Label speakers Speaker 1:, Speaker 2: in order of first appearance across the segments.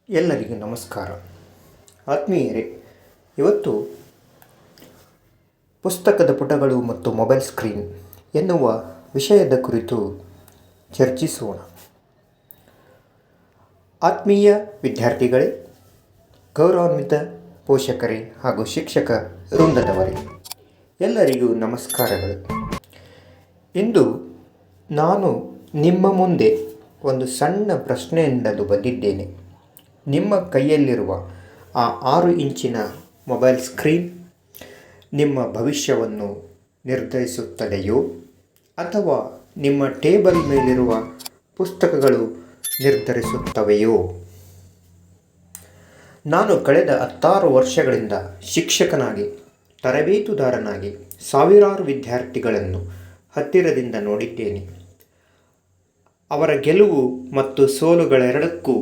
Speaker 1: ಎಲ್ಲರಿಗೂ ನಮಸ್ಕಾರ. ಆತ್ಮೀಯರೇ, ಇವತ್ತು ಪುಸ್ತಕದ ಪುಟಗಳು ಮತ್ತು ಮೊಬೈಲ್ ಸ್ಕ್ರೀನ್ ಎನ್ನುವ ವಿಷಯದ ಕುರಿತು ಚರ್ಚಿಸೋಣ. ಆತ್ಮೀಯ ವಿದ್ಯಾರ್ಥಿಗಳೇ, ಗೌರವಾನ್ವಿತ ಪೋಷಕರೇ ಹಾಗೂ ಶಿಕ್ಷಕ ವೃಂದದವರೇ, ಎಲ್ಲರಿಗೂ ನಮಸ್ಕಾರಗಳು. ಇಂದು ನಾನು ನಿಮ್ಮ ಮುಂದೆ ಒಂದು ಸಣ್ಣ ಪ್ರಶ್ನೆಯಿಂದಲೂ ಬಂದಿದ್ದೇನೆ. ನಿಮ್ಮ ಕೈಯಲ್ಲಿರುವ ಆ 6 ಇಂಚಿನ ಮೊಬೈಲ್ ಸ್ಕ್ರೀನ್ ನಿಮ್ಮ ಭವಿಷ್ಯವನ್ನು ನಿರ್ಧರಿಸುತ್ತದೆಯೋ ಅಥವಾ ನಿಮ್ಮ ಟೇಬಲ್ ಮೇಲಿರುವ ಪುಸ್ತಕಗಳು ನಿರ್ಧರಿಸುತ್ತವೆಯೋ? ನಾನು ಕಳೆದ 16 ವರ್ಷಗಳಿಂದ ಶಿಕ್ಷಕನಾಗಿ, ತರಬೇತುದಾರನಾಗಿ ಸಾವಿರಾರು ವಿದ್ಯಾರ್ಥಿಗಳನ್ನು ಹತ್ತಿರದಿಂದ ನೋಡಿದ್ದೇನೆ. ಅವರ ಗೆಲುವು ಮತ್ತು ಸೋಲುಗಳೆರಡಕ್ಕೂ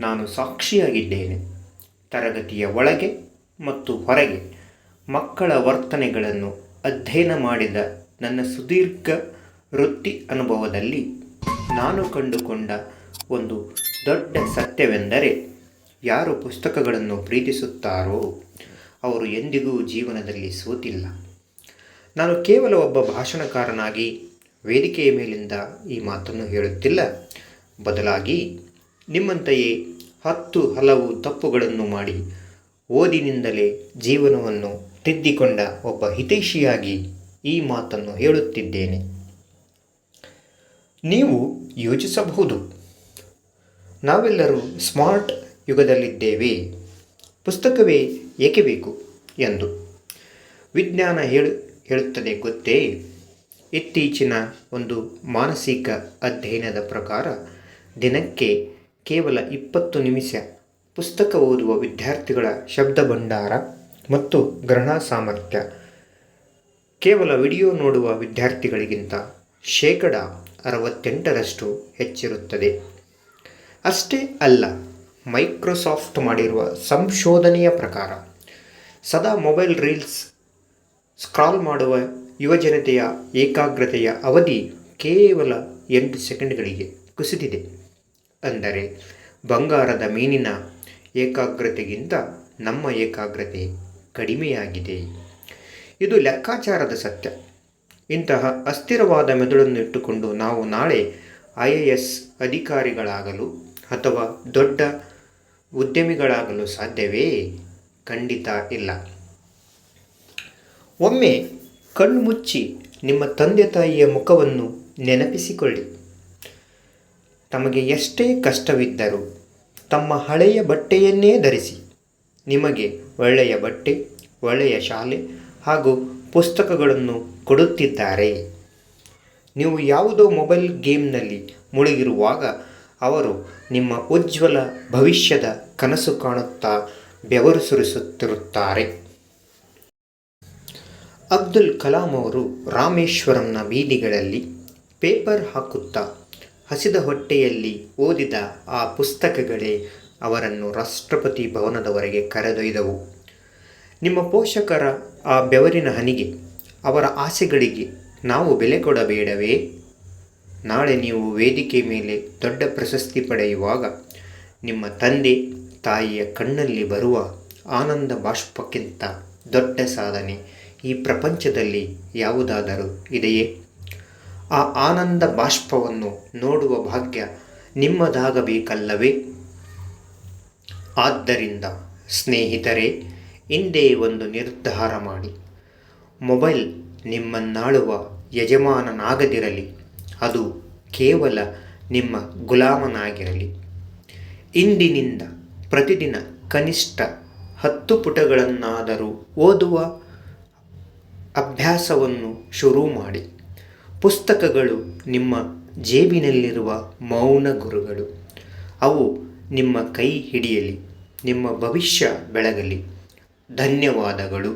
Speaker 1: ನಾನು ಸಾಕ್ಷಿಯಾಗಿದ್ದೇನೆ. ತರಗತಿಯ ಒಳಗೆ ಮತ್ತು ಹೊರಗೆ ಮಕ್ಕಳ ವರ್ತನೆಗಳನ್ನು ಅಧ್ಯಯನ ಮಾಡಿದ ನನ್ನ ಸುದೀರ್ಘ ವೃತ್ತಿ ಅನುಭವದಲ್ಲಿ ನಾನು ಕಂಡುಕೊಂಡ ಒಂದು ದೊಡ್ಡ ಸತ್ಯವೆಂದರೆ, ಯಾರು ಪುಸ್ತಕಗಳನ್ನು ಪ್ರೀತಿಸುತ್ತಾರೋ ಅವರು ಎಂದಿಗೂ ಜೀವನದಲ್ಲಿ ಸೋತಿಲ್ಲ. ನಾನು ಕೇವಲ ಒಬ್ಬ ಭಾಷಣಕಾರನಾಗಿ ವೇದಿಕೆಯ ಮೇಲಿಂದ ಈ ಮಾತನ್ನು ಹೇಳುತ್ತಿಲ್ಲ. ಬದಲಾಗಿ ನಿಮ್ಮಂತೆಯೇ ಹಲವು ತಪ್ಪುಗಳನ್ನು ಮಾಡಿ ಓದಿನಿಂದಲೇ ಜೀವನವನ್ನು ತಿದ್ದಿಕೊಂಡ ಒಬ್ಬ ಹಿತೈಷಿಯಾಗಿ ಈ ಮಾತನ್ನು ಹೇಳುತ್ತಿದ್ದೇನೆ. ನೀವು ಯೋಚಿಸಬಹುದು, ನಾವೆಲ್ಲರೂ ಸ್ಮಾರ್ಟ್ ಯುಗದಲ್ಲಿದ್ದೇವೆ, ಪುಸ್ತಕವೇ ಏಕೆ ಬೇಕು ಎಂದು. ವಿಜ್ಞಾನ ಹೇಳುತ್ತದೆ ಗೊತ್ತೇ? ಇತ್ತೀಚಿನ ಒಂದು ಮಾನಸಿಕ ಅಧ್ಯಯನದ ಪ್ರಕಾರ ದಿನಕ್ಕೆ ಕೇವಲ 20 ನಿಮಿಷ ಪುಸ್ತಕ ಓದುವ ವಿದ್ಯಾರ್ಥಿಗಳ ಶಬ್ದ ಭಂಡಾರ ಮತ್ತು ಗ್ರಹಣ ಸಾಮರ್ಥ್ಯ ಕೇವಲ ವಿಡಿಯೋ ನೋಡುವ ವಿದ್ಯಾರ್ಥಿಗಳಿಗಿಂತ 68% ಹೆಚ್ಚಿರುತ್ತದೆ. ಅಷ್ಟೇ ಅಲ್ಲ, ಮೈಕ್ರೋಸಾಫ್ಟ್ ಮಾಡಿರುವ ಸಂಶೋಧನೆಯ ಪ್ರಕಾರ ಸದಾ ಮೊಬೈಲ್ ರೀಲ್ಸ್ ಸ್ಕ್ರಾಲ್ ಮಾಡುವ ಯುವಜನತೆಯ ಏಕಾಗ್ರತೆಯ ಅವಧಿ ಕೇವಲ 8 ಸೆಕೆಂಡ್ಗಳಿಗೆ ಕುಸಿದಿದೆ. ಅಂದರೆ ಬಂಗಾರದ ಮೀನಿನ ಏಕಾಗ್ರತೆಗಿಂತ ನಮ್ಮ ಏಕಾಗ್ರತೆ ಕಡಿಮೆಯಾಗಿದೆ. ಇದು ಲೆಕ್ಕಾಚಾರದ ಸತ್ಯ. ಇಂತಹ ಅಸ್ಥಿರವಾದ ಮೆದುಳನ್ನು ಇಟ್ಟುಕೊಂಡು ನಾವು ನಾಳೆ IAS ಅಧಿಕಾರಿಗಳಾಗಲು ಅಥವಾ ದೊಡ್ಡ ಉದ್ಯಮಿಗಳಾಗಲು ಸಾಧ್ಯವೇ? ಖಂಡಿತ ಇಲ್ಲ. ಒಮ್ಮೆ ಕಣ್ಣು ಮುಚ್ಚಿ ನಿಮ್ಮ ತಂದೆ ತಾಯಿಯ ಮುಖವನ್ನು ನೆನಪಿಸಿಕೊಳ್ಳಿ. ತಮಗೆ ಎಷ್ಟೇ ಕಷ್ಟವಿದ್ದರೂ ತಮ್ಮ ಹಳೆಯ ಬಟ್ಟೆಯನ್ನೇ ಧರಿಸಿ. ನಿಮಗೆ ಒಳ್ಳೆಯ ಬಟ್ಟೆ, ಒಳ್ಳೆಯ ಶಾಲೆ ಹಾಗೂ ಪುಸ್ತಕಗಳನ್ನು ಕೊಡುತ್ತಿದ್ದಾರೆ. ನೀವು ಯಾವುದೋ ಮೊಬೈಲ್ ಗೇಮ್ನಲ್ಲಿ ಮುಳುಗಿರುವಾಗ ಅವರು ನಿಮ್ಮ ಉಜ್ವಲ ಭವಿಷ್ಯದ ಕನಸು ಕಾಣುತ್ತಾ ಬೆವರು ಸುರಿಸುತ್ತಿರುತ್ತಾರೆ. ಅಬ್ದುಲ್ ಕಲಾಂ ಅವರು ರಾಮೇಶ್ವರಂನ ಬೀದಿಗಳಲ್ಲಿ ಪೇಪರ್ ಹಾಕುತ್ತಾ ಹಸಿದ ಹೊಟ್ಟೆಯಲ್ಲಿ ಓದಿದ ಆ ಪುಸ್ತಕಗಳೇ ಅವರನ್ನು ರಾಷ್ಟ್ರಪತಿ ಭವನದವರೆಗೆ ಕರೆದೊಯ್ದವು. ನಿಮ್ಮ ಪೋಷಕರ ಆ ಬೆವರಿನ ಹನಿಗೆ, ಅವರ ಆಸೆಗಳಿಗೆ ನಾವು ಬೆಲೆ ಕೊಡಬೇಡವೇ? ನಾಳೆ ನೀವು ವೇದಿಕೆ ಮೇಲೆ ದೊಡ್ಡ ಪ್ರಶಸ್ತಿ ಪಡೆಯುವಾಗ ನಿಮ್ಮ ತಂದೆ ತಾಯಿಯ ಕಣ್ಣಲ್ಲಿ ಬರುವ ಆನಂದ ಬಾಷ್ಪಕ್ಕಿಂತ ದೊಡ್ಡ ಸಾಧನೆ ಈ ಪ್ರಪಂಚದಲ್ಲಿ ಯಾವುದಾದರೂ ಇದೆಯೇ? ಆ ಆನಂದ ಬಾಷ್ಪವನ್ನು ನೋಡುವ ಭಾಗ್ಯ ನಿಮ್ಮದಾಗಬೇಕಲ್ಲವೇ? ಆದ್ದರಿಂದ ಸ್ನೇಹಿತರೆ, ಇಂದೇ ಒಂದು ನಿರ್ಧಾರ ಮಾಡಿ. ಮೊಬೈಲ್ ನಿಮ್ಮನ್ನಾಳುವ ಯಜಮಾನನಾಗದಿರಲಿ, ಅದು ಕೇವಲ ನಿಮ್ಮ ಗುಲಾಮನಾಗಿರಲಿ. ಇಂದಿನಿಂದ ಪ್ರತಿದಿನ ಕನಿಷ್ಠ 10 ಪುಟಗಳನ್ನಾದರೂ ಓದುವ ಅಭ್ಯಾಸವನ್ನು ಶುರು ಮಾಡಿ. ಪುಸ್ತಕಗಳು ನಿಮ್ಮ ಜೇಬಿನಲ್ಲಿರುವ ಮೌನ ಗುರುಗಳು. ಅವು ನಿಮ್ಮ ಕೈ ಹಿಡಿಯಲಿ, ನಿಮ್ಮ ಭವಿಷ್ಯ ಬೆಳಗಲಿ. ಧನ್ಯವಾದಗಳು.